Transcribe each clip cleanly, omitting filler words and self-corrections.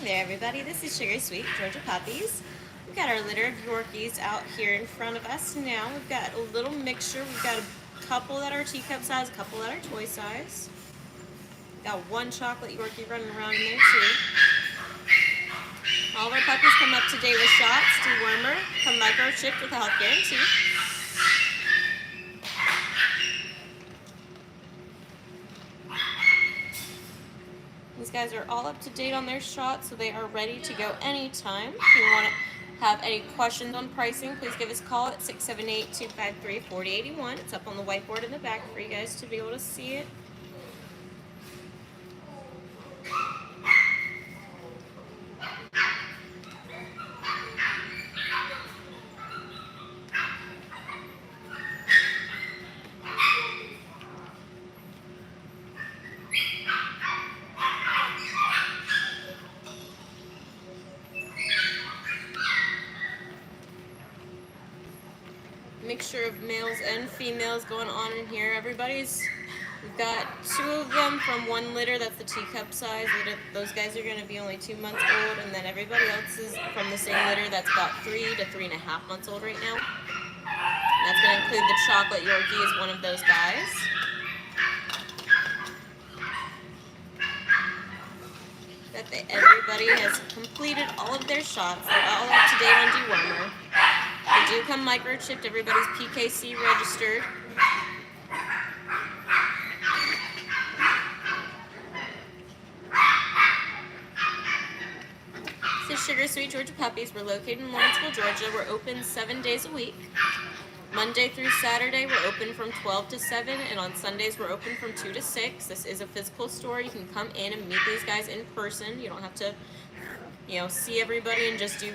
there, everybody. This is Sugar Sweet Georgia Puppies. We've got our litter of Yorkies out here in front of us now. We've got a little mixture. We've got a couple that are teacup size, a couple that are toy size. We've got one chocolate Yorkie running around in there too. All of our puppies come up to date with shots, dewormer, come microchipped with a health guarantee. These guys are all up to date on their shots, so they are ready to go anytime. If you want to have any questions on pricing, please give us a call at 678-253-4081. It's up on the whiteboard in the back for you guys to be able to see it. Mixture of males and females going on in here. We've got two of them from one litter, that's the teacup size. Those guys are going to be only 2 months old, and then everybody else is from the same litter that's about 3 to 3.5 months old right now. And that's going to include the chocolate Yorkie as one of those guys. Everybody has completed all of their shots. They're all up to date on dewormer. They do come microchipped. Everybody's PKC registered. This is Sugar Sweet Georgia Puppies. We're located in Lawrenceville, Georgia. We're open 7 days a week. Monday through Saturday, we're open from 12 to 7, and on Sundays, we're open from 2 to 6. This is a physical store. You can come in and meet these guys in person. You don't have to, see everybody and just do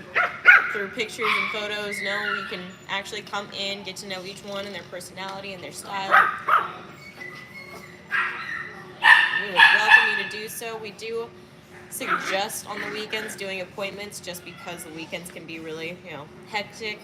through pictures and photos. No, you can actually come in, get to know each one and their personality and their style. We would welcome you to do so. We do suggest on the weekends doing appointments just because the weekends can be really, hectic.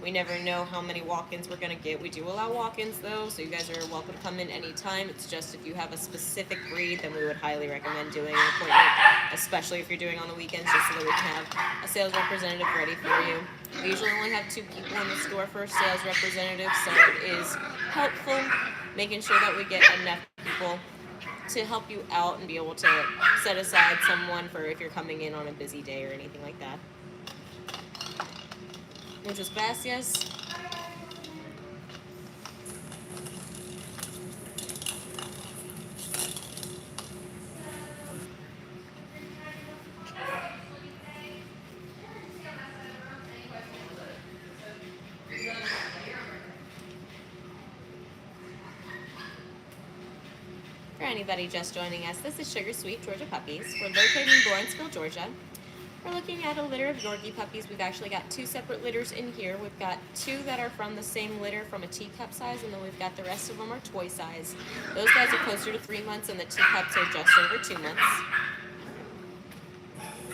We never know how many walk-ins we're going to get. We do allow walk-ins though, so you guys are welcome to come in anytime. It's just if you have a specific breed, then we would highly recommend doing an appointment, especially if you're doing on the weekends, just so that we can have a sales representative ready for you. We usually only have 2 people in the store for a sales representative, so it is helpful making sure that we get enough people to help you out and be able to set aside someone for if you're coming in on a busy day or anything like that. Muchas gracias. For anybody just joining us, this is Sugar Sweet Georgia Puppies. We're located in Lawrenceville, Georgia. We're looking at a litter of Yorkie puppies. We've actually got 2 separate litters in here. We've got 2 that are from the same litter from a teacup size, and then we've got the rest of them are toy size. Those guys are closer to 3 months, and the teacups are just over 2 months.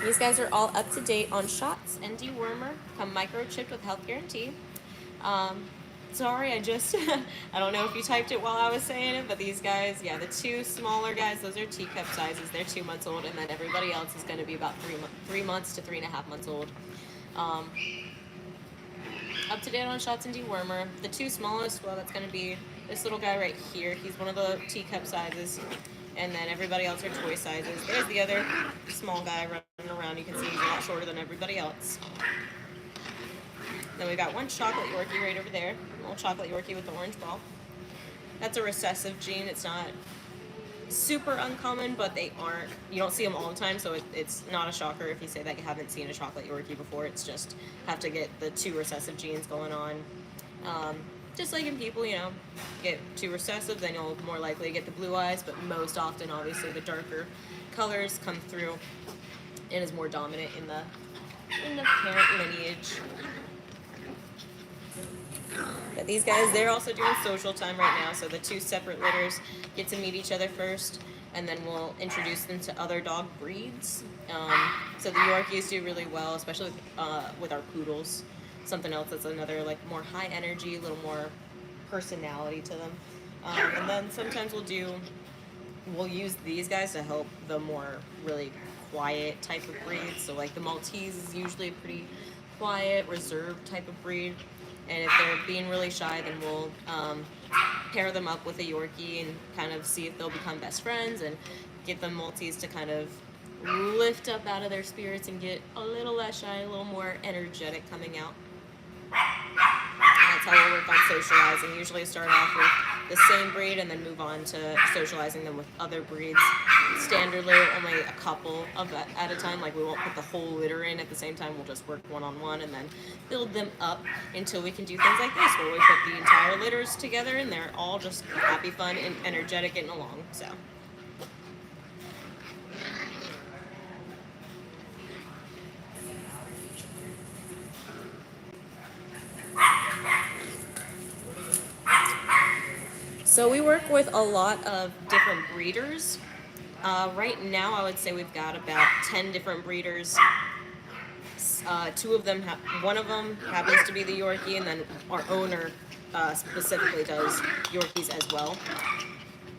These guys are all up to date on shots and dewormer, come microchipped with health guarantee. Sorry, I don't know if you typed it while I was saying it, but these guys, the 2 smaller guys, those are teacup sizes. They're 2 months old, and then everybody else is going to be about 3 months to 3.5 months old. Up to date on shots and dewormer. The 2 smallest, well, that's going to be this little guy right here. He's one of the teacup sizes, and then everybody else are toy sizes. There's the other small guy running around. You can see he's a lot shorter than everybody else. Then we got one chocolate Yorkie right over there. A little chocolate Yorkie with the orange ball. That's a recessive gene. It's not super uncommon, but you don't see them all the time, so it's not a shocker if you say that you haven't seen a chocolate Yorkie before. It's just have to get the 2 recessive genes going on. Just like in people, get 2 recessive, then you'll more likely get the blue eyes, but most often, obviously, the darker colors come through and is more dominant in the parent lineage. But these guys, they're also doing social time right now, so the 2 separate litters get to meet each other first, and then we'll introduce them to other dog breeds. So the Yorkies do really well, especially with our poodles. Something else that's another more high energy, a little more personality to them. And then sometimes we'll use these guys to help the more really quiet type of breed. So like the Maltese is usually a pretty quiet, reserved type of breed. And if they're being really shy, then we'll pair them up with a Yorkie and kind of see if they'll become best friends and get the Maltese to kind of lift up out of their spirits and get a little less shy, a little more energetic coming out. And that's how we'll work on socializing. Usually start off with the same breed and then move on to socializing them with other breeds. Standardly, only a couple of that at a time. Like we won't put the whole litter in at the same time. We'll just work one-on-one and then build them up until we can do things like this, where we put the entire litters together and they're all just happy, fun, and energetic getting along. So. So we work with a lot of different breeders. Right now, I would say we've got about 10 different breeders. One of them happens to be the Yorkie, and then our owner specifically does Yorkies as well.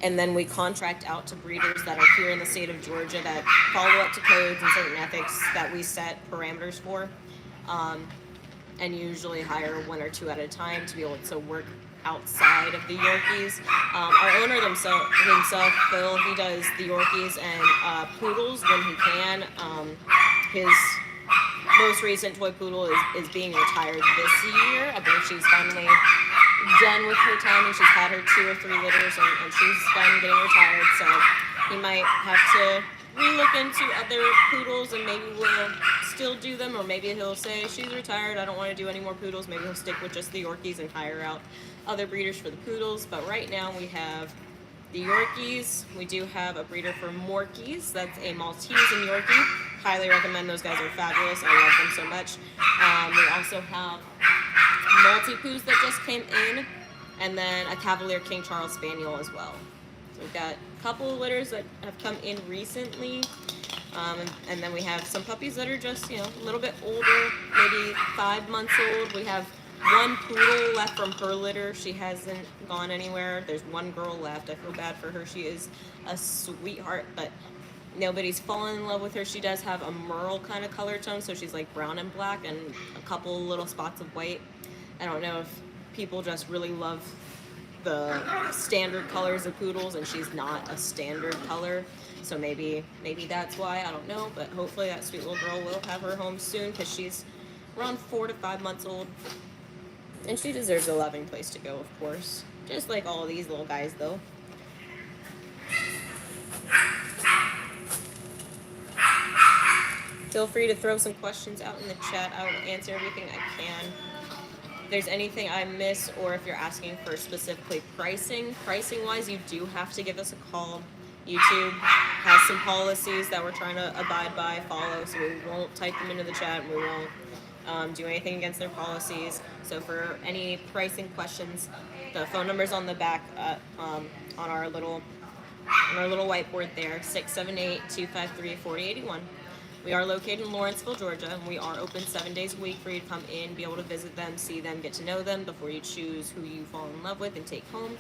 And then we contract out to breeders that are here in the state of Georgia that follow up to codes and certain ethics that we set parameters for, and usually hire one or two at a time to be able to work outside of the Yorkies. Our owner himself, Phil, he does the Yorkies and poodles when he can. His most recent toy poodle is being retired this year. I believe she's finally done with her time, and she's had her 2 or 3 litters, and she's done getting retired. So he might have to relook into other poodles, and maybe we'll still do them, or maybe he'll say she's retired, I don't want to do any more poodles. Maybe he'll stick with just the Yorkies and hire out other breeders for the poodles. But right now we have the Yorkies. We do have a breeder for Morkies. That's a Maltese and Yorkie. Highly recommend. Those guys are fabulous. I love them so much. We also have multi-poos that just came in, and then a Cavalier King Charles Spaniel as well. So we've got a couple of litters that have come in recently, and then we have some puppies that are just, a little bit older, maybe 5 months old. We have one poodle left from her litter. She hasn't gone anywhere. There's one girl left. I feel bad for her. She is a sweetheart, but nobody's fallen in love with her. She does have a merle kind of color tone, so she's like brown and black and a couple little spots of white. I don't know if people just really love the standard colors of poodles, and she's not a standard color, so maybe that's why. I don't know, but hopefully that sweet little girl will have her home soon, because she's around 4 to 5 months old, and she deserves a loving place to go, of course, just like all of these little guys though. Feel free to throw some questions out in the chat. I will answer everything I can. If there's anything I miss, or if you're asking for specifically pricing wise, you do have to give us a call. YouTube has some policies that we're trying to abide by, follow, so we won't type them into the chat, and we won't do anything against their policies. So for any pricing questions, the phone number's on the back on our little whiteboard there, 678-253-4081. We are located in Lawrenceville, Georgia, and we are open 7 days a week for you to come in, be able to visit them, see them, get to know them before you choose who you fall in love with and take home.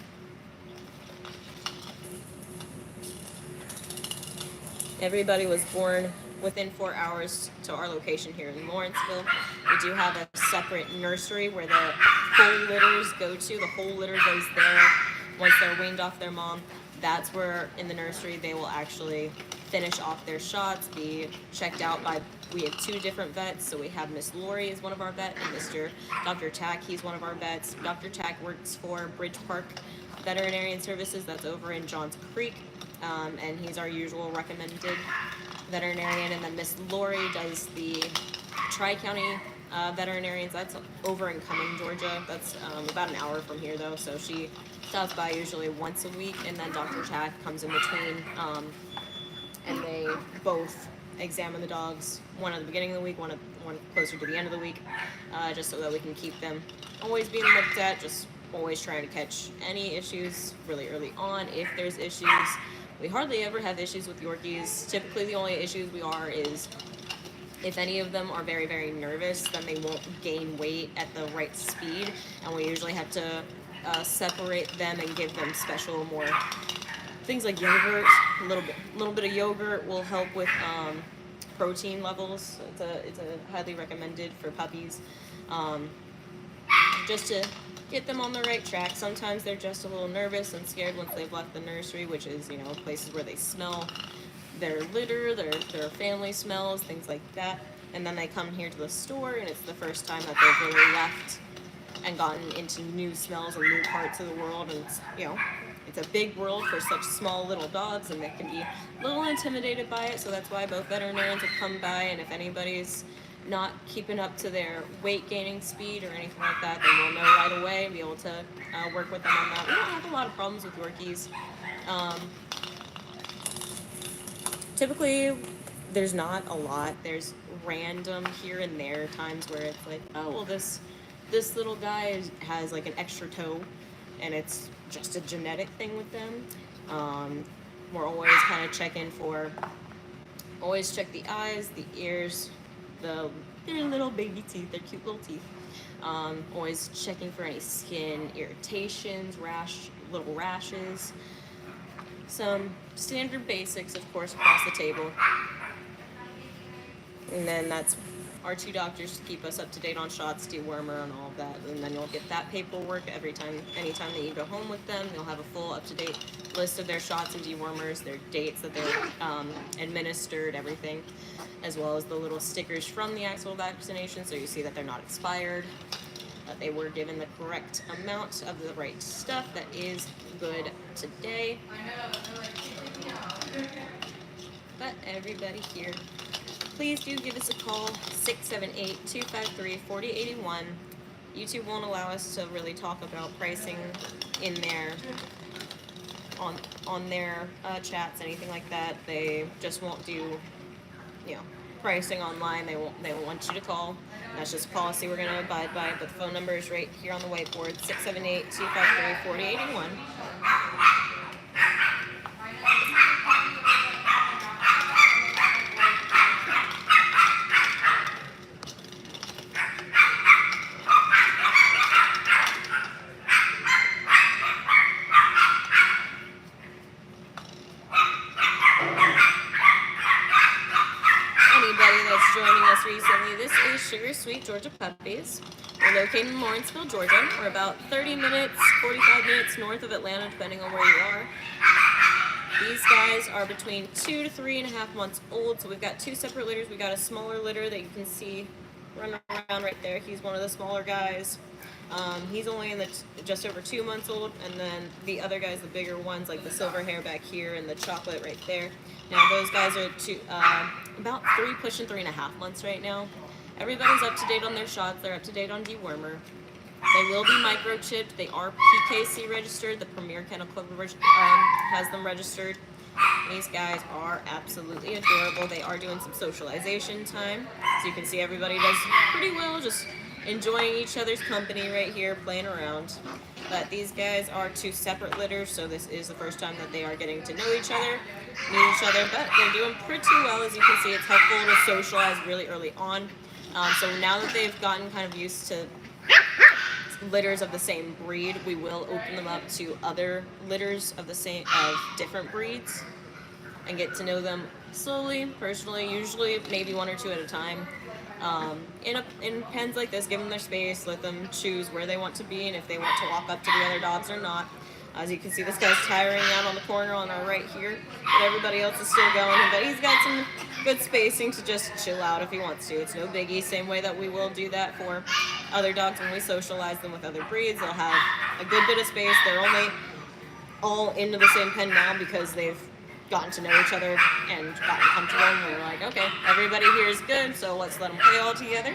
Everybody was born within 4 hours to our location here in Lawrenceville. We do have a separate nursery where the whole litters go to. The whole litter goes there once they're weaned off their mom. That's where in the nursery they will actually finish off their shots, be checked out by, we have 2 different vets. So we have Miss Lori is one of our vets, and Dr. Tack, he's one of our vets. Dr. Tack works for Bridge Park Veterinarian Services, that's over in Johns Creek, and he's our usual recommended veterinarian. And then Miss Lori does the Tri-County veterinarians, that's over in Cumming, Georgia. That's about an hour from here though, so she stops by usually once a week, and then Dr. Tack comes in between, and they both examine the dogs, one at the beginning of the week, one closer to the end of the week, just so that we can keep them always being looked at, just always trying to catch any issues really early on. If there's issues, we hardly ever have issues with Yorkies. Typically the only issues we are is if any of them are very, very nervous, then they won't gain weight at the right speed, and we usually have to separate them and give them special more things like yogurt. A little bit of yogurt will help with protein levels. It's a highly recommended for puppies, just to get them on the right track. Sometimes they're just a little nervous and scared once they've left the nursery, which is, you know, places where they smell their litter, their family smells, things like that. And then they come here to the store, and it's the first time that they've really left and gotten into new smells and new parts of the world. And it's, you know, it's a big world for such small little dogs, and they can be a little intimidated by it. So that's why both veterinarians have come by, and if anybody's not keeping up to their weight gaining speed or anything like that, then we'll know right away and be able to work with them on that. We don't have a lot of problems with Yorkies. Typically, there's not a lot. There's random here and there times where it's like, oh, well, this little guy has like an extra toe, and it's just a genetic thing with them. We're always kind of checking for, always check the eyes, the ears, their little baby teeth, their cute little teeth. Always checking for any skin irritations, little rashes. Some standard basics, of course, across the table. And then that's our two doctors to keep us up to date on shots, dewormer, and all of that. And then you'll get that paperwork anytime that you go home with them. You'll have a full up-to-date list of their shots and dewormers, their dates that they're administered, everything, as well as the little stickers from the actual vaccination, so you see that they're not expired, that they were given the correct amount of the right stuff that is good today. But everybody here, please do give us a call, 678-253-4081. YouTube won't allow us to really talk about pricing in there on their chats, anything like that. They just won't do, you know, pricing online. They won't want you to call. That's just a policy we're going to abide by. But the phone number is right here on the whiteboard, 678-253-4081. Sweet Georgia Puppies. We're located in Lawrenceville, Georgia. We're about 30 minutes, 45 minutes north of Atlanta, depending on where you are. These guys are between 2 to 3.5 months old, so we've got two separate litters. We got a smaller litter that you can see running around right there. He's one of the smaller guys. He's only in just over 2 months old, and then the other guys, the bigger ones, like the silver hair back here and the chocolate right there. Now those guys are about 3, pushing 3.5 months right now. Everybody's up to date on their shots. They're up to date on dewormer. They will be microchipped. They are PKC registered. The Premier Kennel Club has them registered. These guys are absolutely adorable. They are doing some socialization time. So you can see everybody does pretty well, just enjoying each other's company right here, playing around. But these guys are two separate litters, so this is the first time that they are getting to know each other, meet each other. But they're doing pretty well. As you can see, it's helpful to socialize really early on. So now that they've gotten kind of used to litters of the same breed, we will open them up to other litters of different breeds and get to know them slowly, personally, usually maybe 1 or 2 at a time. In pens like this, give them their space, let them choose where they want to be and if they want to walk up to the other dogs or not. As you can see, this guy's tiring out on the corner on our right here, but everybody else is still going. But he's got some good spacing to just chill out if he wants to. It's no biggie. Same way that we will do that for other dogs when we socialize them with other breeds. They'll have a good bit of space. They're only all into the same pen now because they've gotten to know each other and gotten comfortable. And we're like, okay, everybody here is good, so let's let them play all together.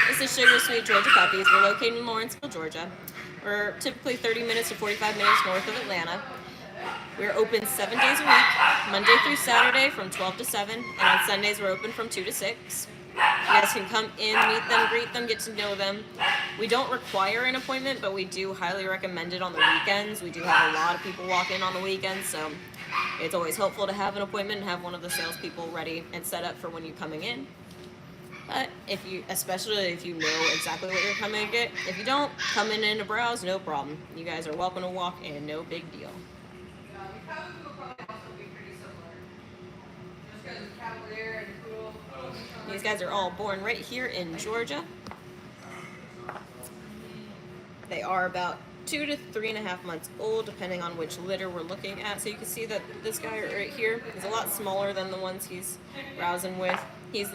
This is Sugar Sweet Georgia Puppies. We're located in Lawrenceville, Georgia. We're typically 30 minutes to 45 minutes north of Atlanta. We're open 7 days a week, Monday through Saturday from 12 to 7, and on Sundays we're open from 2 to 6. You guys can come in, meet them, greet them, get to know them. We don't require an appointment, but we do highly recommend it on the weekends. We do have a lot of people walk in on the weekends, so it's always helpful to have an appointment and have one of the salespeople ready and set up for when you're coming in. But especially if you know exactly what you're coming to get, if you don't, come in and browse, no problem. You guys are welcome to walk in, no big deal. These guys are all born right here in Georgia. They are about 2 to 3.5 months old, depending on which litter we're looking at. So you can see that this guy right here is a lot smaller than the ones he's browsing with. He's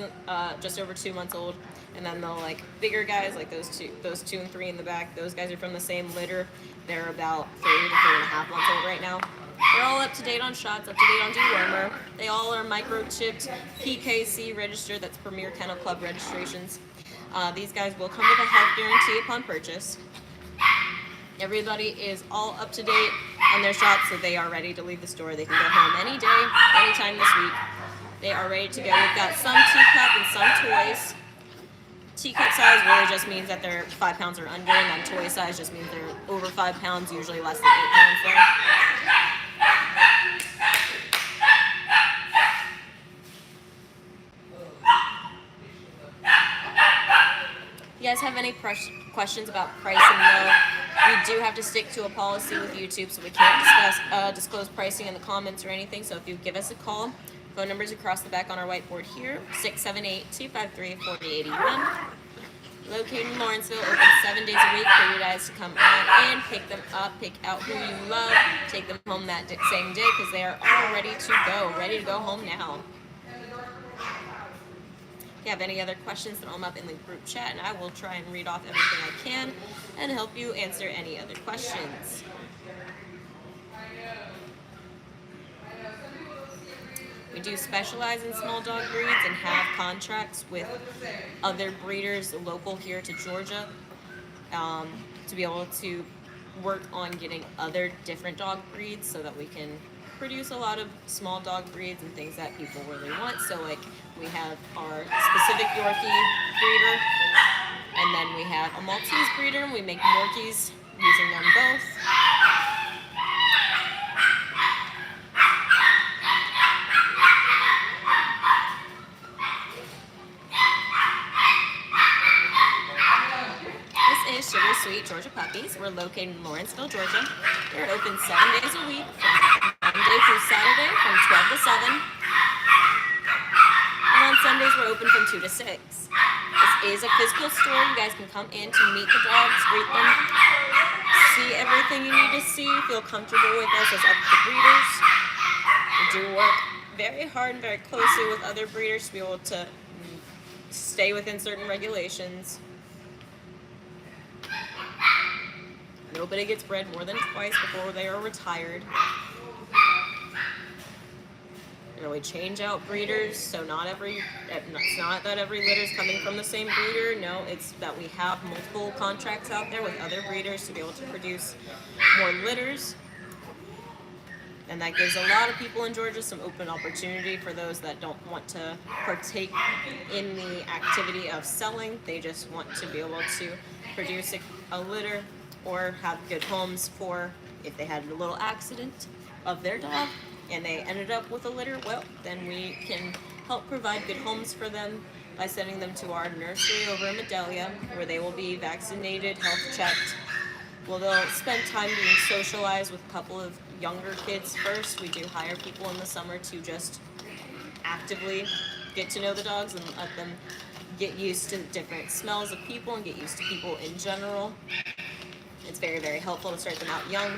just over 2 months old. And then the like bigger guys, like those two and three in the back, those guys are from the same litter. They're about 3 to 3.5 months old right now. They're all up to date on shots, up to date on dewormer. They all are microchipped, PKC registered, that's Premier Kennel Club registrations. These guys will come with a health guarantee upon purchase. Everybody is all up to date on their shots, so they are ready to leave the store. They can go home any day, anytime this week. They are ready to go. We've got some teacup and some toys. Teacup size really just means that they're 5 pounds or under, and then toy size just means they're over 5 pounds, usually less than 8 pounds there. You guys have any questions about pricing though? We do have to stick to a policy with YouTube, so we can't disclose pricing in the comments or anything. So if you give us a call, phone numbers across the back on our whiteboard here, 678-253-4081. Located in Lawrenceville, open 7 days a week for you guys to come on in, pick them up, pick out who you love, take them home that same day because they are all ready to go home now. If you have any other questions, throw them up in the group chat and I will try and read off everything I can and help you answer any other questions. We do specialize in small dog breeds and have contracts with other breeders local here to Georgia to be able to work on getting other different dog breeds so that we can produce a lot of small dog breeds and things that people really want. So like we have our specific Yorkie breeder, and then we have a Maltese breeder, and we make Yorkies using them both. This is Sugar Sweet Georgia Puppies. We're located in Lawrenceville, Georgia. They're open 7 days a week, Monday through Saturday from 12 to 7. And on Sundays, we're open from 2 to 6. This is a physical store. You guys can come in to meet the dogs, greet them, see everything you need to see, feel comfortable with us as other breeders. We do work very hard and very closely with other breeders to be able to stay within certain regulations. Nobody gets bred more than twice before they are retired. You know, we change out breeders, so it's not that every litter is coming from the same breeder. No, it's that we have multiple contracts out there with other breeders to be able to produce more litters. And that gives a lot of people in Georgia some open opportunity for those that don't want to partake in the activity of selling. They just want to be able to produce a litter or have good homes for if they had a little accident of their dog and they ended up with a litter. Well, then we can help provide good homes for them by sending them to our nursery over in Medallia, where they will be vaccinated, health checked. Well, they'll spend time being socialized with a couple of younger kids first. We do hire people in the summer to just actively get to know the dogs and let them get used to different smells of people and get used to people in general. It's very, very helpful to start them out young.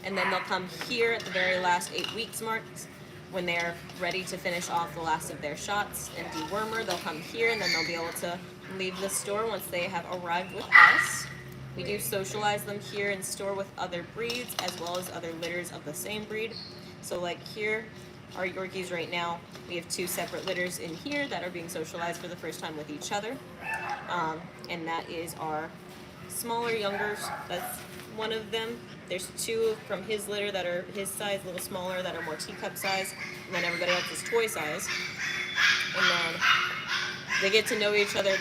And then they'll come here at the very last 8 weeks marks when they're ready to finish off the last of their shots and dewormer. They'll come here and then they'll be able to leave the store once they have arrived with us. We do socialize them here in store with other breeds as well as other litters of the same breed. So like here, our Yorkies right now, we have 2 separate litters in here that are being socialized for the first time with each other. And that is our smaller youngers. That's one of them. There's 2 from his litter that are his size, a little smaller, that are more teacup size, and then everybody else is toy size. And then they get to know each other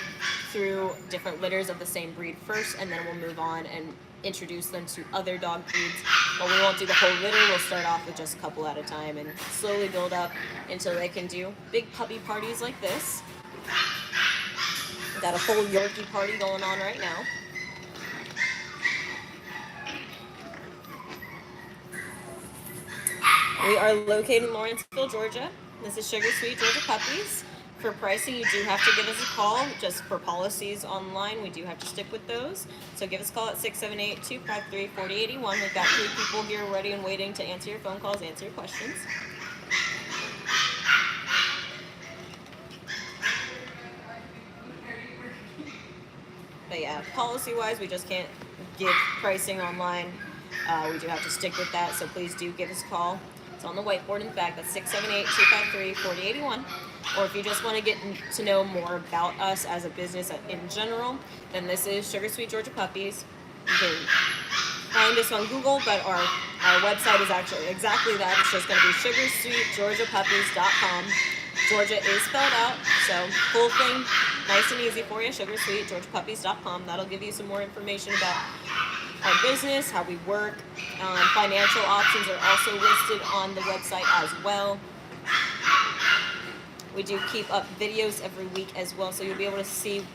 through different litters of the same breed first, and then we'll move on and introduce them to other dog breeds. But we won't do the whole litter. We'll start off with just a couple at a time and slowly build up until they can do big puppy parties like this. We've got a full Yorkie party going on right now. We are located in Lawrenceville, Georgia. This is Sugar Sweet Georgia Puppies. For pricing, you do have to give us a call. Just for policies online, we do have to stick with those. So give us a call at 678-253-4081. We've got 3 people here ready and waiting to answer your phone calls, answer your questions. But yeah, policy-wise, we just can't give pricing online. We do have to stick with that, so please do give us a call. It's on the whiteboard in the back. That's 678-253-4081. Or if you just want to get to know more about us as a business in general, then this is Sugar Sweet Georgia Puppies. You can find us on Google, but our website is actually exactly that. It's just going to be sugarsweetgeorgiapuppies.com. Georgia is spelled out, so full thing, nice and easy for you, sugarsweetgeorgiapuppies.com. That'll give you some more information about our business, how we work. Financial options are also listed on the website as well. We do keep up videos every week as well, so you'll be able to see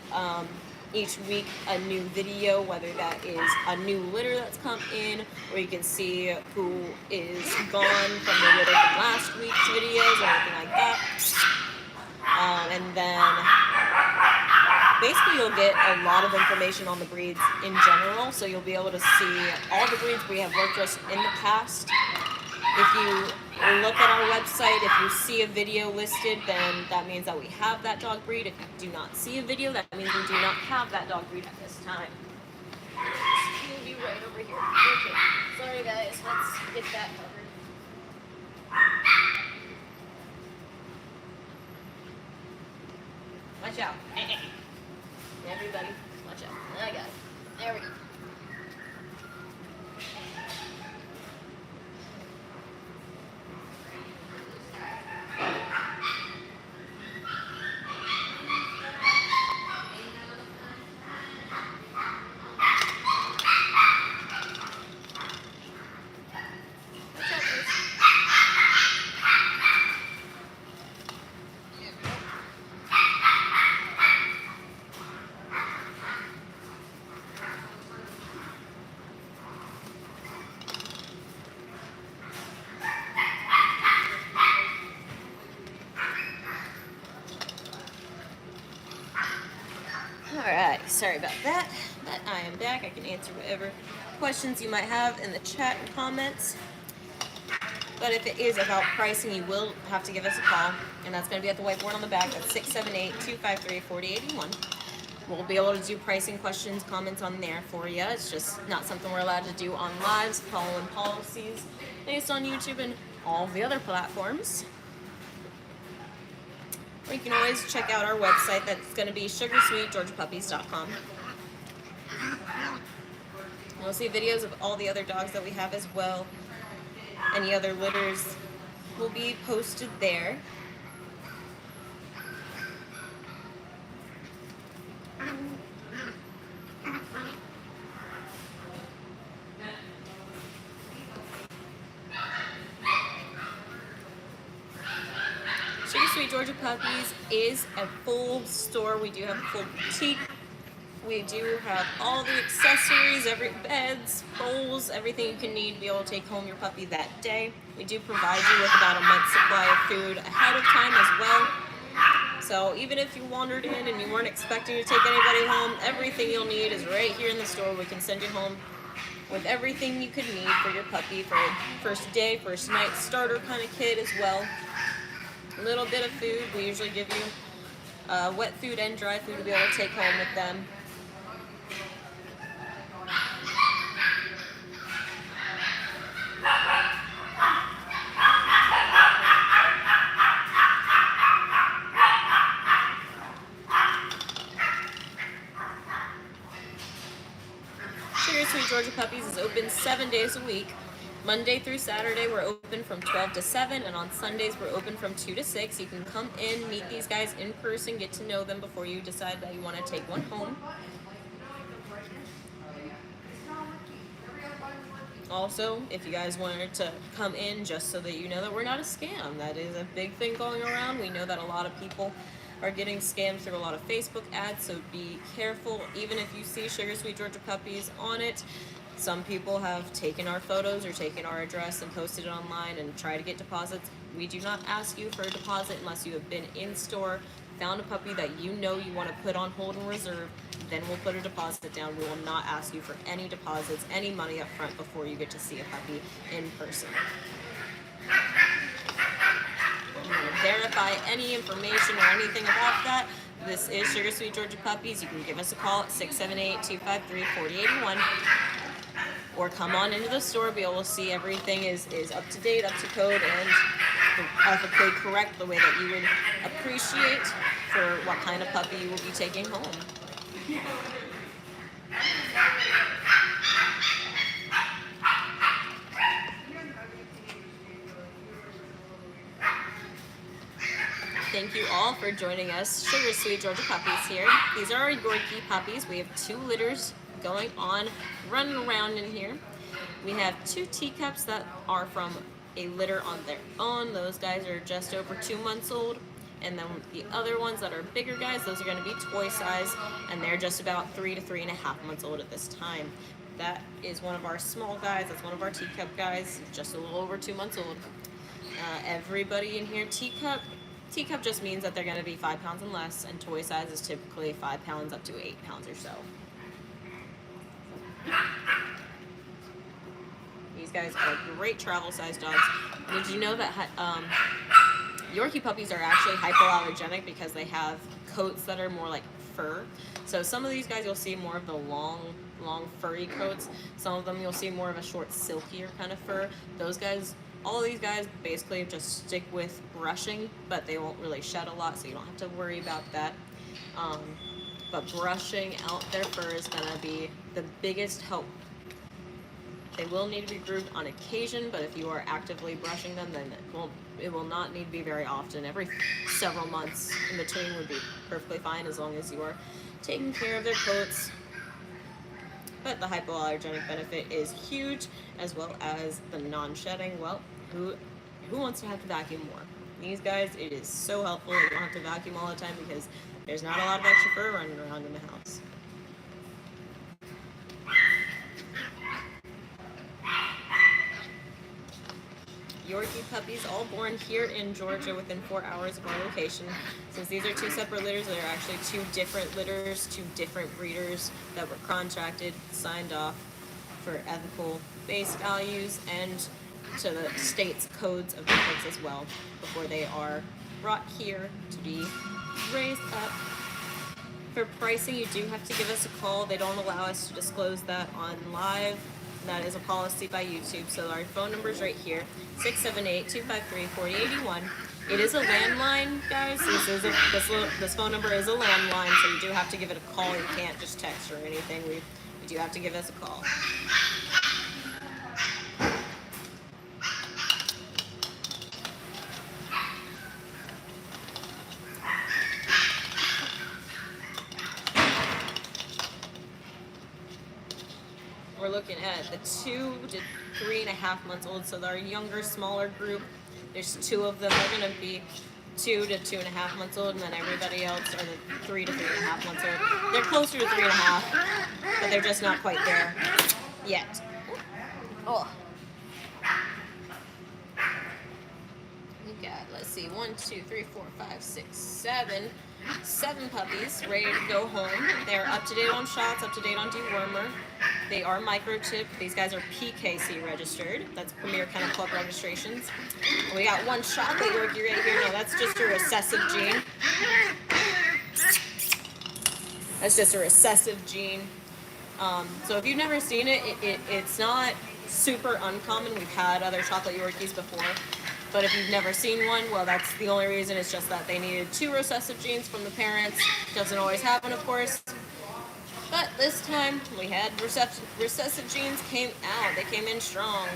each week a new video, whether that is a new litter that's come in, or you can see who is gone from the litter from last week's videos or anything like that. And then basically you'll get a lot of information on the breeds in general, so you'll be able to see all the breeds we have worked with in the past. If you look at our website, if you see a video listed, then that means that we have that dog breed. If you do not see a video, that means we do not have that dog breed at this time. He'll be right over here. Okay. Sorry guys, let's get that covered. Watch out. Everybody, watch out. I got it. There we go. Alright, sorry about that, but I am back. I can answer whatever questions you might have in the chat and comments. But if it is about pricing, you will have to give us a call, and that's going to be at the whiteboard on the back. That's 678-253-4081. We'll be able to do pricing questions, comments on there for you. It's just not something we're allowed to do on lives, following policies based on YouTube and all the other platforms. Or you can always check out our website. That's going to be sugarsweetgeorgiapuppies.com. You'll see videos of all the other dogs that we have as well. Any other litters will be posted there. Sugar Sweet Georgia Puppies is a full store. We do have a full boutique. We do have all the accessories, beds, bowls, everything you can need to be able to take home your puppy that day. We do provide you with about a month's supply of food ahead of time as well. So even if you wandered in and you weren't expecting to take anybody home, everything you'll need is right here in the store. We can send you home with everything you could need for your puppy for first day, first night, starter kind of kit as well. A little bit of food. We usually give you wet food and dry food to be able to take home with them. Sugar Sweet Georgia Puppies is open 7 days a week. Monday through Saturday, we're open from 12 to 7, and on Sundays, we're open from 2 to 6. You can come in, meet these guys in person, get to know them before you decide that you want to take one home. Also, if you guys wanted to come in just so that you know that we're not a scam, that is a big thing going around. We know that a lot of people are getting scammed through a lot of Facebook ads, so be careful. Even if you see Sugar Sweet Georgia Puppies on it, Some people have taken our photos or taken our address and posted it online and tried to get deposits. We do not ask you for a deposit unless you have been in store, found a puppy that you know you want to put on hold and reserve, then we'll put a deposit down. We will not ask you for any deposits, any money up front before you get to see a puppy in person. Verify any information or anything about that. This is Sugar Sweet Georgia Puppies. You can give us a call at 678-253-4081 or come on into the store. Be able to see everything is up to date, up to code, and ethically correct, the way that you would appreciate for what kind of puppy you will be taking home. Thank you all for joining us. Sugar Sweet Georgia Puppies here. These are our Yorkie puppies. We have 2 litters going on, running around in here. We have 2 teacups that are from a litter on their own. Those guys are just over 2 months old. And then the other ones that are bigger guys, those are going to be toy size, and they're just about 3 to 3.5 months old at this time. That is one of our small guys. That's one of our teacup guys, just a little over 2 months old. Everybody in here, teacup just means that they're going to be 5 pounds and less, and toy size is typically 5 pounds up to 8 pounds or so. These guys are great travel size dogs. Did you know that Yorkie puppies are actually hypoallergenic because they have coats that are more like fur? So some of these guys you'll see more of the long furry coats. Some of them you'll see more of a short silkier kind of fur. Those guys, all of these guys basically just stick with brushing, but they won't really shed a lot, so you don't have to worry about that. But brushing out their fur is going to be the biggest help. They will need to be groomed on occasion, but if you are actively brushing them, then it will not need to be very often. Every several months in between would be perfectly fine, as long as you are taking care of their coats. But the hypoallergenic benefit is huge, as well as the non-shedding. Well, who wants to have to vacuum more? These guys, it is so helpful. You don't have to vacuum all the time because there's not a lot of extra fur running around in the house. Yorkie puppies, all born here in Georgia within 4 hours of our location. Since these are 2 separate litters, they're actually 2 different litters, 2 different breeders that were contracted, signed off for ethical base values and to the state's codes of ethics as well before they are brought here to be raised up. For pricing, you do have to give us a call. They don't allow us to disclose that on live. That is a policy by YouTube. So our phone number is right here, 678-253-4081. It is a landline, guys. This phone number is a landline, so you do have to give it a call. You can't just text or anything. You do have to give us a call. We're looking at the 2 to 3.5 months old, so our younger, smaller group, there's 2 of them. They're going to be 2 to 2.5 months old, and then everybody else are the 3 to 3.5 months old. They're closer to 3.5, but they're just not quite there yet. Oh. We got, let's see, 1, 2, 3, 4, 5, 6, 7 puppies ready to go home. They're up to date on shots, up to date on dewormer. They are microchipped. These guys are PKC registered. That's Premier Kennel Club registrations. And we got 1 chocolate Yorkie right here. No, that's just a recessive gene. That's just a recessive gene. So if you've never seen it, it's not super uncommon. We've had other chocolate Yorkies before. But if you've never seen one, well, that's the only reason. It's just that they needed 2 recessive genes from the parents. Doesn't always happen, of course. But this time, we had recessive genes came out. They came in strong.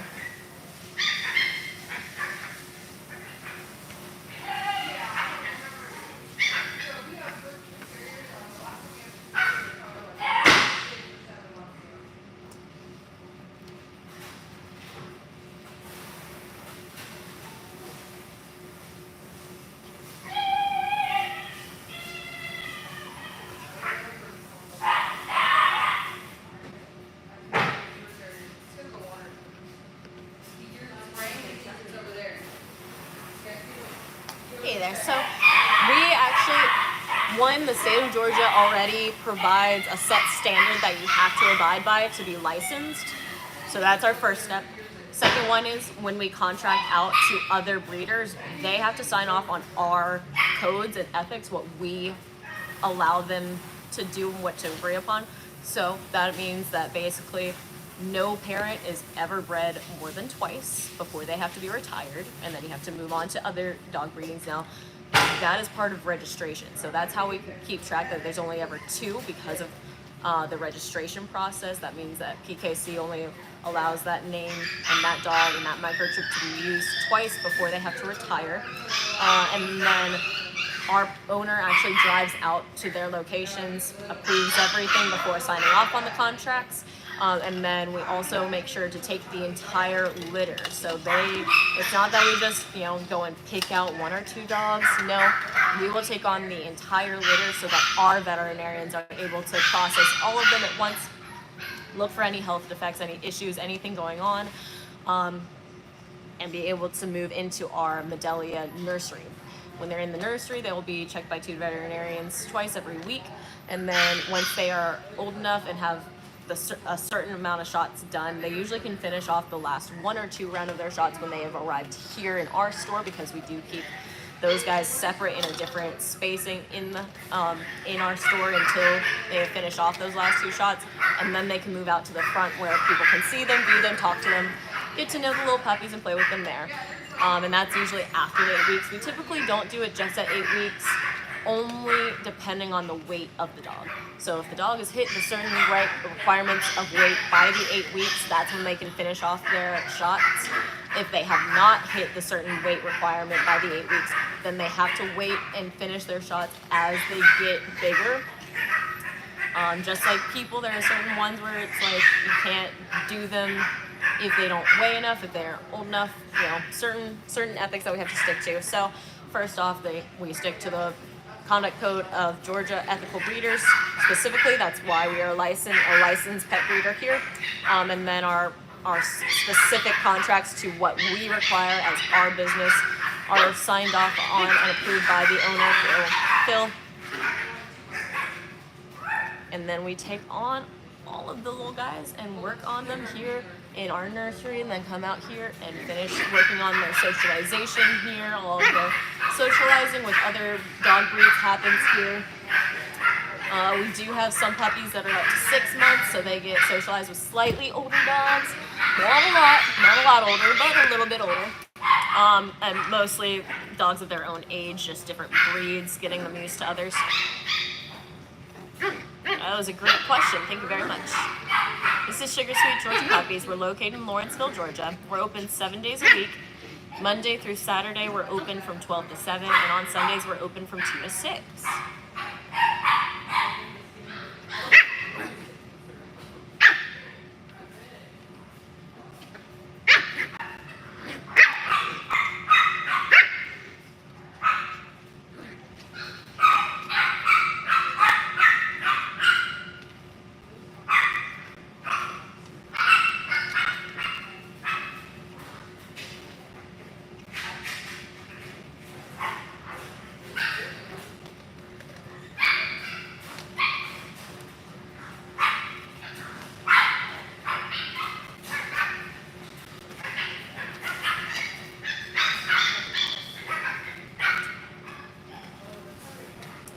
Okay there. So we actually, one, the state of Georgia already provides a set standard that you have to abide by to be licensed. So that's our first step. Second one is when we contract out to other breeders, they have to sign off on our codes and ethics, what we allow them to do and what to agree upon. So that means that basically no parent is ever bred more than twice before they have to be retired, and then you have to move on to other dog breedings. Now, that is part of registration. So that's how we keep track that there's only ever two because of the registration process. That means that PKC only allows that name and that dog and that microchip to be used twice before they have to retire. And then our owner actually drives out to their locations, approves everything before signing off on the contracts. And then we also make sure to take the entire litter. So it's not that we just, go and pick out one or two dogs. No, we will take on the entire litter so that our veterinarians are able to process all of them at once, look for any health defects, any issues, anything going on, and be able to move into our Medelia nursery. When they're in the nursery, they will be checked by 2 veterinarians twice every week. And then once they are old enough and have a certain amount of shots done, they usually can finish off the last 1 or 2 round of their shots when they have arrived here in our store, because we do keep those guys separate in a different spacing in our store until they have finished off those last 2 shots. And then they can move out to the front where people can see them, view them, talk to them, get to know the little puppies and play with them there. And that's usually after the 8 weeks. We typically don't do it just at 8 weeks, only depending on the weight of the dog. So if the dog has hit the certain requirements of weight by the 8 weeks, that's when they can finish off their shots. If they have not hit the certain weight requirement by the 8 weeks, then they have to wait and finish their shots as they get bigger. Just like people, there are certain ones where it's like you can't do them if they don't weigh enough, if they're old enough, certain ethics that we have to stick to. So first off, we stick to the conduct code of Georgia ethical breeders. Specifically, that's why we are a licensed pet breeder here. And then our specific contracts to what we require as our business are signed off on and approved by the owner, Phil. And then we take on all of the little guys and work on them here in our nursery, and then come out here and finish working on their socialization here. All of the socializing with other dog breeds happens here. We do have some puppies that are up to 6 months, so they get socialized with slightly older dogs. Not a lot older, but a little bit older. And mostly dogs of their own age, just different breeds, getting them used to others. That was a great question. Thank you very much. This is Sugar Sweet Yorkie Puppies. We're located in Lawrenceville, Georgia. We're open 7 days a week. Monday through Saturday, we're open from 12 to 7, and on Sundays, we're open from 2 to 6.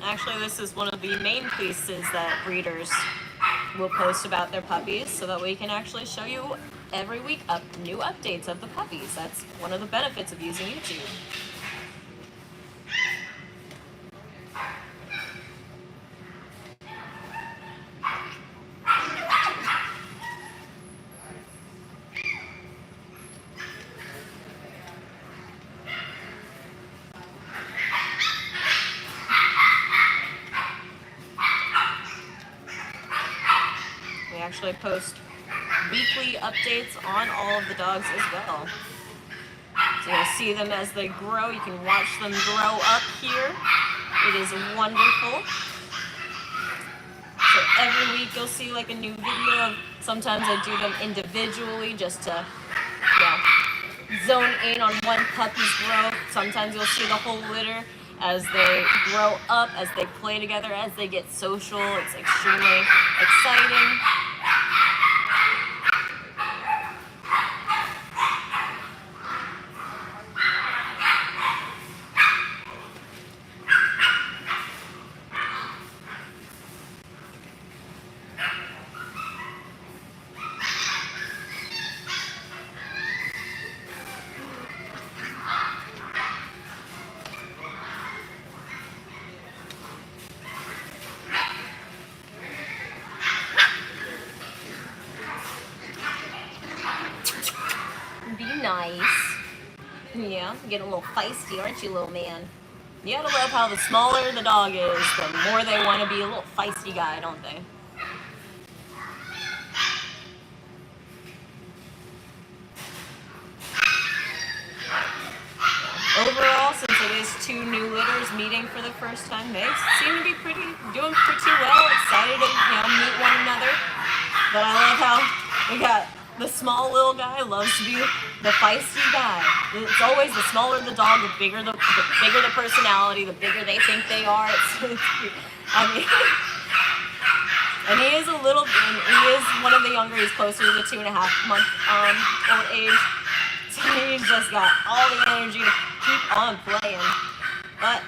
Actually, this is one of the main places that breeders will post about their puppies, so that we can actually show you every week new updates of the puppies. That's one of the benefits of using YouTube. Actually post weekly updates on all of the dogs as well. So you'll see them as they grow. You can watch them grow up here. It is wonderful. So every week you'll see like a new video of, sometimes I do them individually just to, zone in on one puppy's growth. Sometimes you'll see the whole litter as they grow up, as they play together, as they get social. It's extremely exciting. Nice. Yeah, getting a little feisty, aren't you, little man? You gotta love how the smaller the dog is, the more they want to be a little feisty guy, don't they? Overall, since it is two new litters meeting for the first time, they seem to be doing pretty well, excited to meet one another. But I love how we got the small little guy loves to be the feisty guy. It's always the smaller the dog, the bigger the personality, the bigger they think they are. I mean, and he is he is one of the younger. He's closer to the 2.5-month old age. So he's just got all the energy to keep on playing. But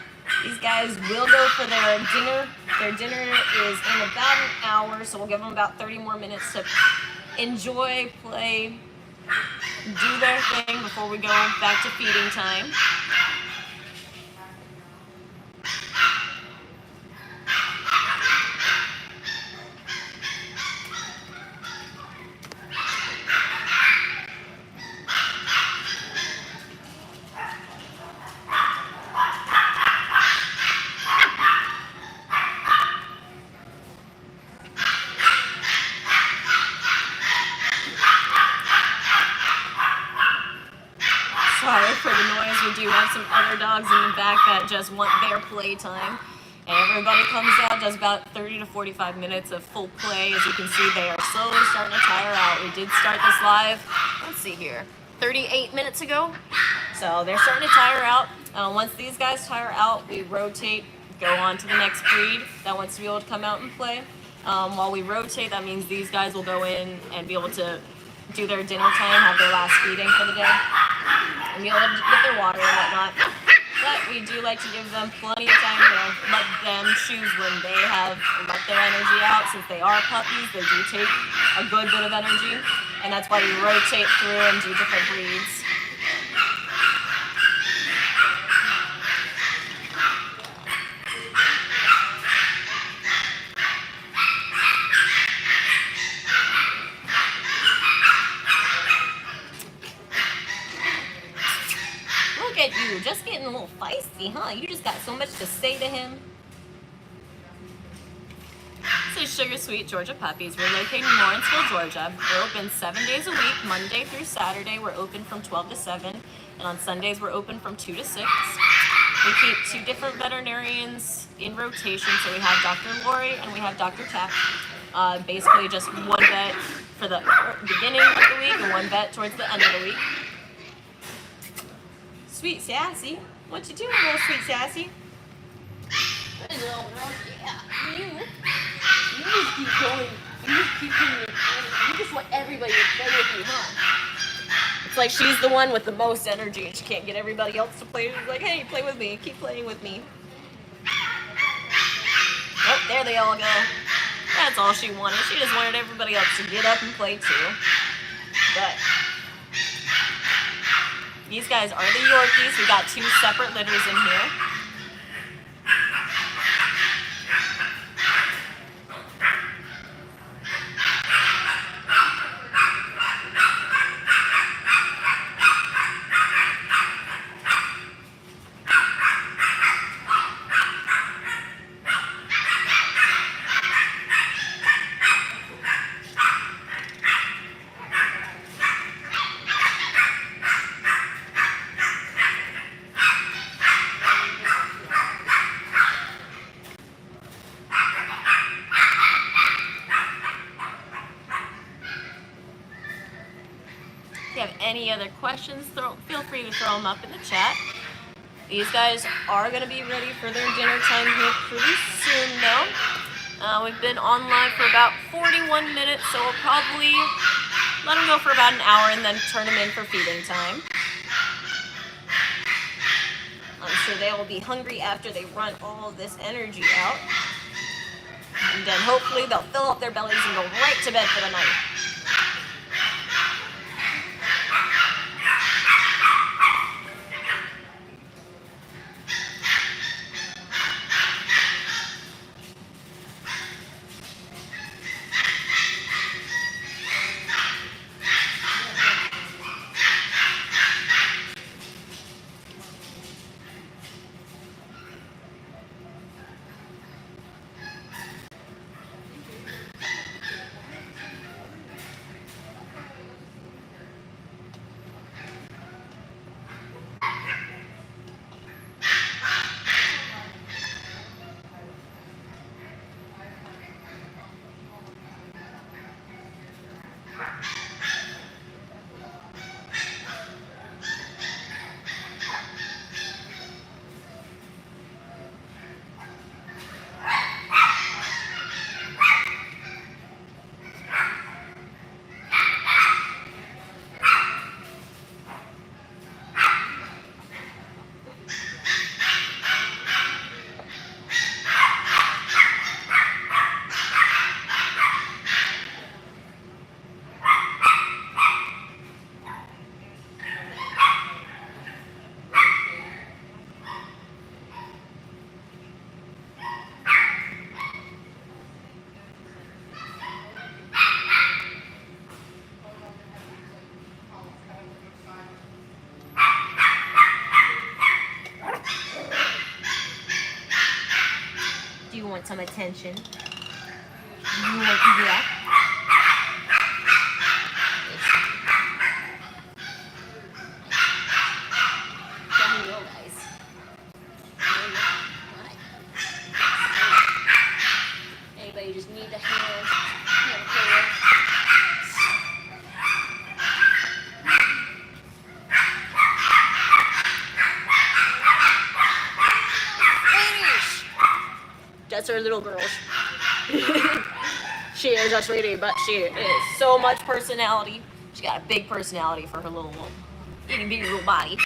these guys will go for their dinner. Their dinner is in about an hour, so we'll give them about 30 more minutes to enjoy, play, do their thing before we go back to feeding time. Sorry for the noise. We do have some other dogs in the back that just want their playtime. And everybody comes out, does about 30 to 45 minutes of full play. As you can see, they are slowly starting to tire out. We did start this live, let's see here, 38 minutes ago. So they're starting to tire out. Once these guys tire out, we rotate, go on to the next breed that wants to be able to come out and play. While we rotate, that means these guys will go in and be able to do their dinner time, have their last feeding for the day, and be able to get their water and whatnot. But we do like to give them plenty of time, let them choose when they have let their energy out. Since they are puppies, they do take a good bit of energy, and that's why we rotate through and do different breeds. Look at you, just getting a little feisty, huh? You just got so much to say to him. This is Sugar Sweet Georgia Puppies. We're located in Lawrenceville, Georgia. We're open 7 days a week. Monday through Saturday, we're open from 12 to 7. And on Sundays, we're open from 2 to 6. We keep 2 different veterinarians in rotation. So we have Dr. Lori and we have Dr. Tapp. Basically just one vet for the beginning of the week and one vet towards the end of the week. Sweet Sassy. What you doing, little Sweet Sassy? Hey, little girl, yeah. You just keep going. You just keep doing it. You just want everybody to play with you, huh? It's like she's the one with the most energy and she can't get everybody else to play. She's like, hey, play with me. Keep playing with me. Oh, there they all go. That's all she wanted. She just wanted everybody else to get up and play too. But these guys are the Yorkies. We got 2 separate litters in here. other questions, feel free to throw them up in the chat. These guys are going to be ready for their dinner time here pretty soon, though. We've been on live for about 41 minutes, so we'll probably let them go for about an hour and then turn them in for feeding time. I'm sure they will be hungry after they run all of this energy out. And then hopefully they'll fill up their bellies and go right to bed for the night. Want some attention? You want to do that? Down low, guys. Anybody just need the hand clear. That's our little girl. She is a sweetie, but she is so much personality. She got a big personality for her little itty bitty little body.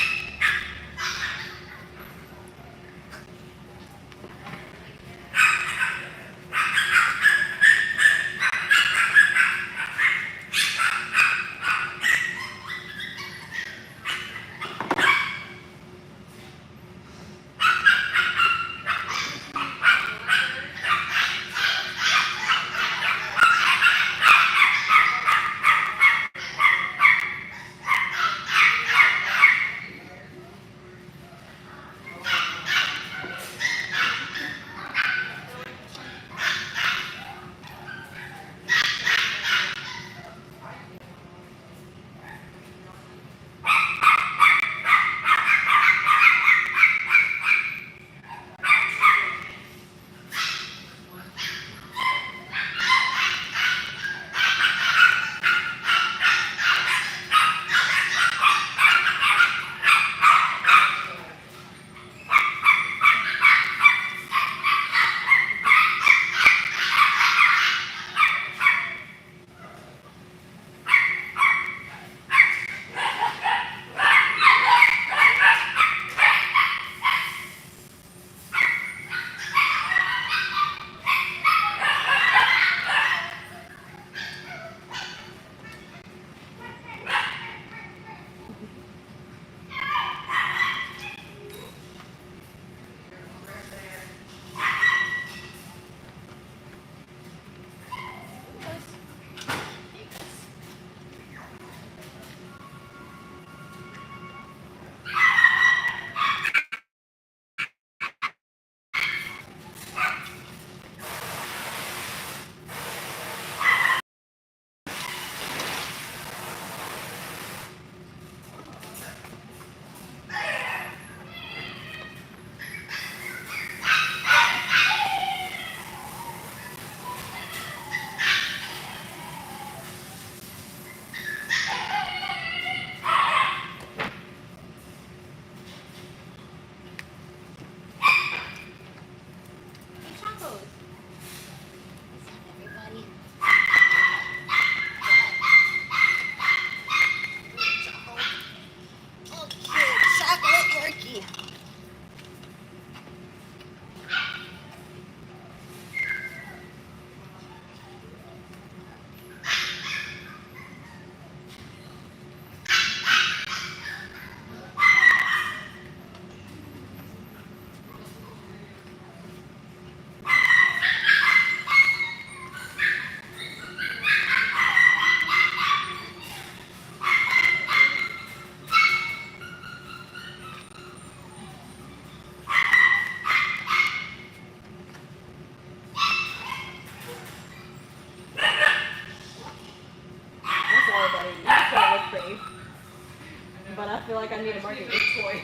boy.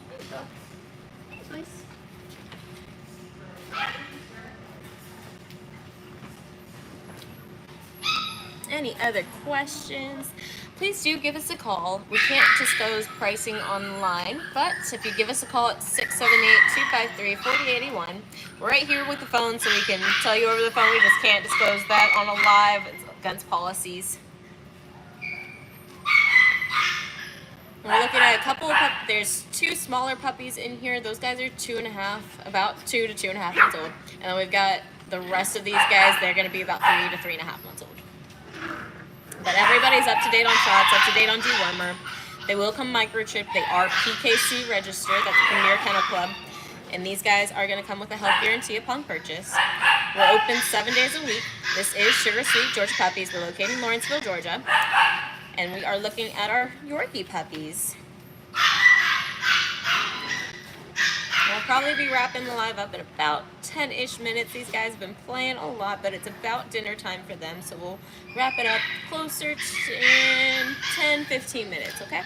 There you go. Thanks, nice. Any other questions? Please do give us a call. We can't disclose pricing online, but if you give us a call at 678-253-4081, we're right here with the phone so we can tell you over the phone. We just can't disclose that on a live. It's against policies. We're looking at a couple of there's 2 smaller puppies in here. Those guys are 2.5, about 2 to 2.5 months old. And then we've got the rest of these guys, they're going to be about 3 to 3.5 months old. But everybody's up to date on shots, up to date on dewormer. They will come microchipped. They are PKC registered. That's Premier Kennel Club. And these guys are going to come with a health guarantee upon purchase. We're open 7 days a week. This is Sugar Sweet Georgia Puppies. We're located in Lawrenceville, Georgia. And we are looking at our Yorkie puppies. We'll probably be wrapping the live up in about 10-ish minutes. These guys have been playing a lot, but it's about dinner time for them. So we'll wrap it up closer to in 10-15 minutes, okay?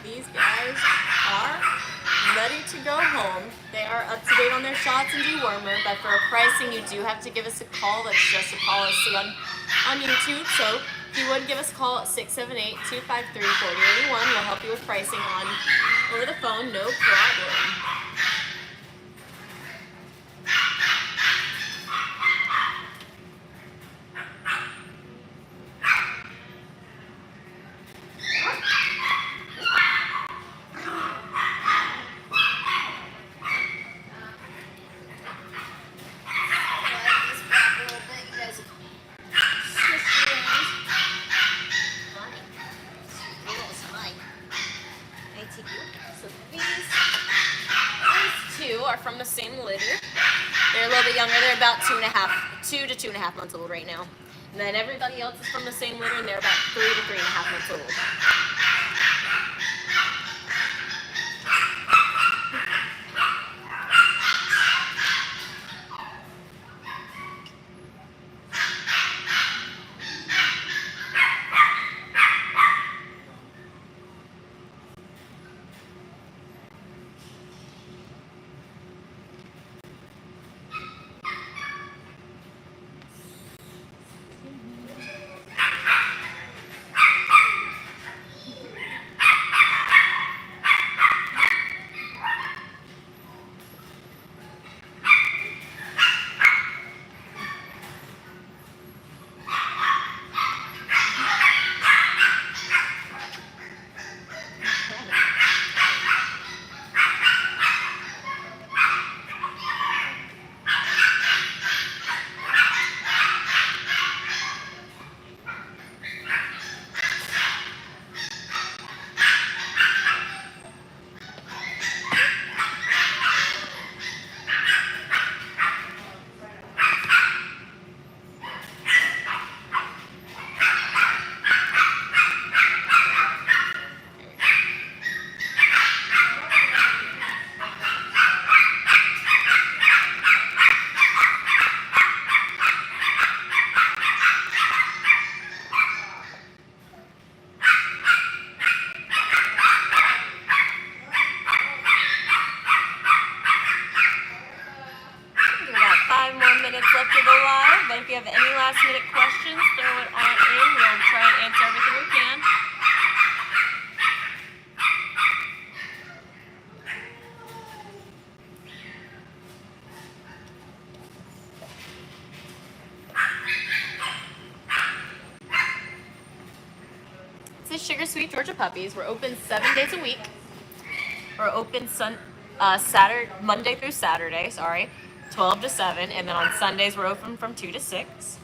These guys are ready to go home. They are up to date on their shots and dewormer, but for pricing, you do have to give us a call. That's just a policy on YouTube. So if you would give us a call at 678-253-4081, we'll help you with pricing on over the phone, no problem. So these two are from the same litter. They're a little bit younger. They're about 2 to 2.5 months old right now. And then everybody else is from the same litter, and they're about 3 to 3.5 months old. But if you have any last minute questions, throw it on in. We'll try and answer everything we can. This is Sugar Sweet Georgia Puppies. We're open 7 days a week. We're open Monday through Saturday, 12 to 7, and then on Sundays we're open from 2 to 6.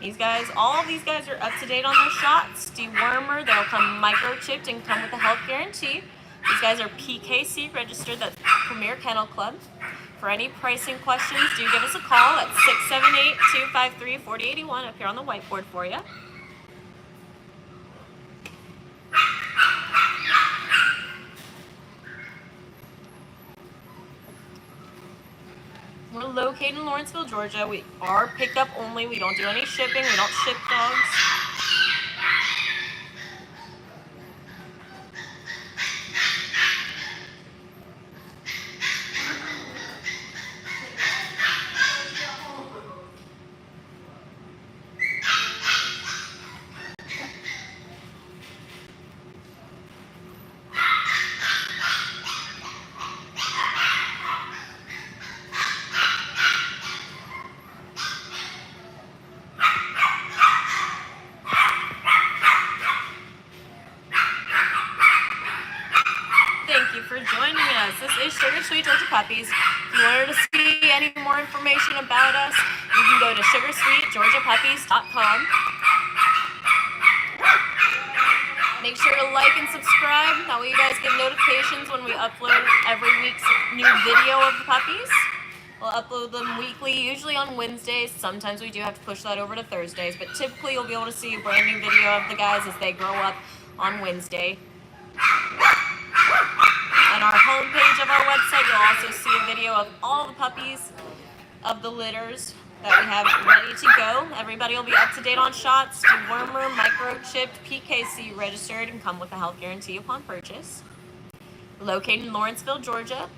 These guys, all of these guys are up to date on their shots. Dewormer, they'll come microchipped and come with a health guarantee. These guys are PKC registered, that's Premier Kennel Club. For any pricing questions, do give us a call at 678-253-4081 up here on the whiteboard for you. We're located in Lawrenceville, Georgia. We are pickup only. We don't do any shipping. We don't ship dogs. Sugar Sweet Georgia Puppies. If you wanted to see any more information about us, you can go to sugarsweetgeorgiapuppies.com. Make sure to like and subscribe. That way you guys get notifications when we upload every week's new video of the puppies. We'll upload them weekly, usually on Wednesdays. Sometimes we do have to push that over to Thursdays, but typically you'll be able to see a brand new video of the guys as they grow up on Wednesday. On our homepage of our website, you'll also see a video of all the puppies of the litters that we have ready to go. Everybody will be up to date on shots, dewormer, microchipped, PKC registered, and come with a health guarantee upon purchase. Located in Lawrenceville, Georgia.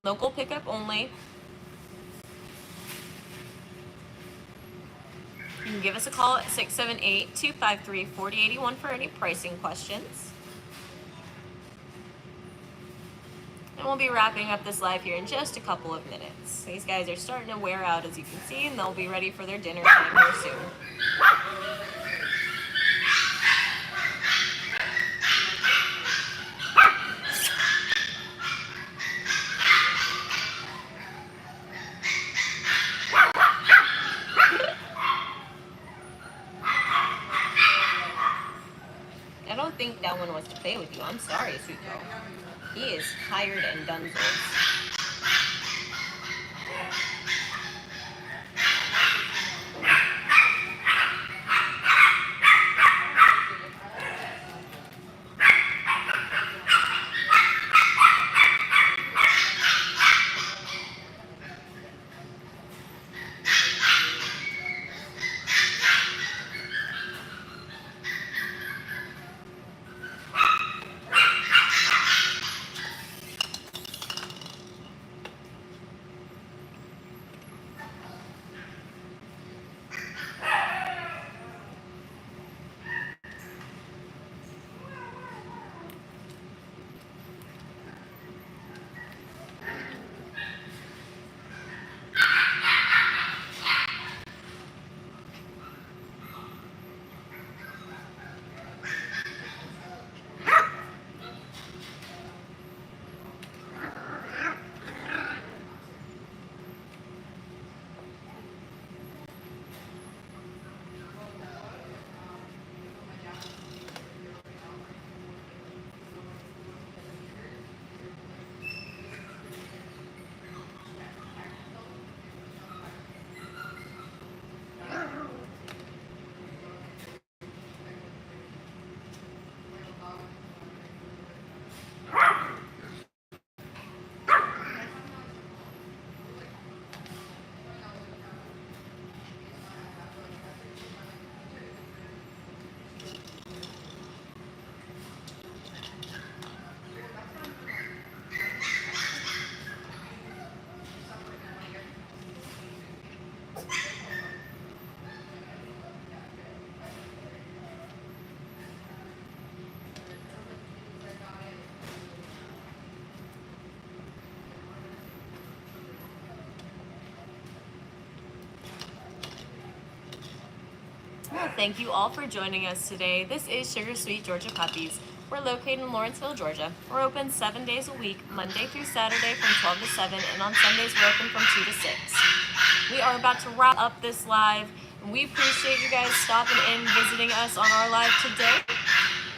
Local pickup only. You can give us a call at 678-253-4081 for any pricing questions. And we'll be wrapping up this live here in just a couple of minutes. These guys are starting to wear out, as you can see, and they'll be ready for their dinner time here soon. I don't think that one wants to play with you. I'm sorry, sweet girl. He is tired and done for. Thank you all for joining us today. This is Sugar Sweet Georgia Puppies. We're located in Lawrenceville, Georgia. We're open 7 days a week, Monday through Saturday from 12 to 7, and on Sundays we're open from 2 to 6. We are about to wrap up this live, and we appreciate you guys stopping in, visiting us on our live today.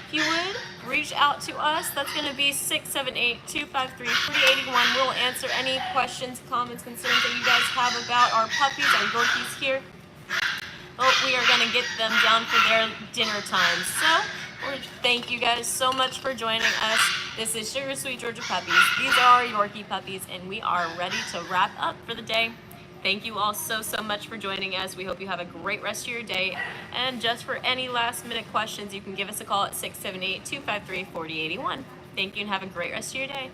If you would, reach out to us. That's going to be 678-253-4081. We'll answer any questions, comments, concerns that you guys have about our puppies, our Yorkies here. Oh, we are going to get them down for their dinner time. So, thank you guys so much for joining us. This is Sugar Sweet Georgia Puppies. These are our Yorkie puppies, and we are ready to wrap up for the day. Thank you all so much for joining us. We hope you have a great rest of your day. And just for any last minute questions, you can give us a call at 678-253-4081. Thank you and have a great rest of your day.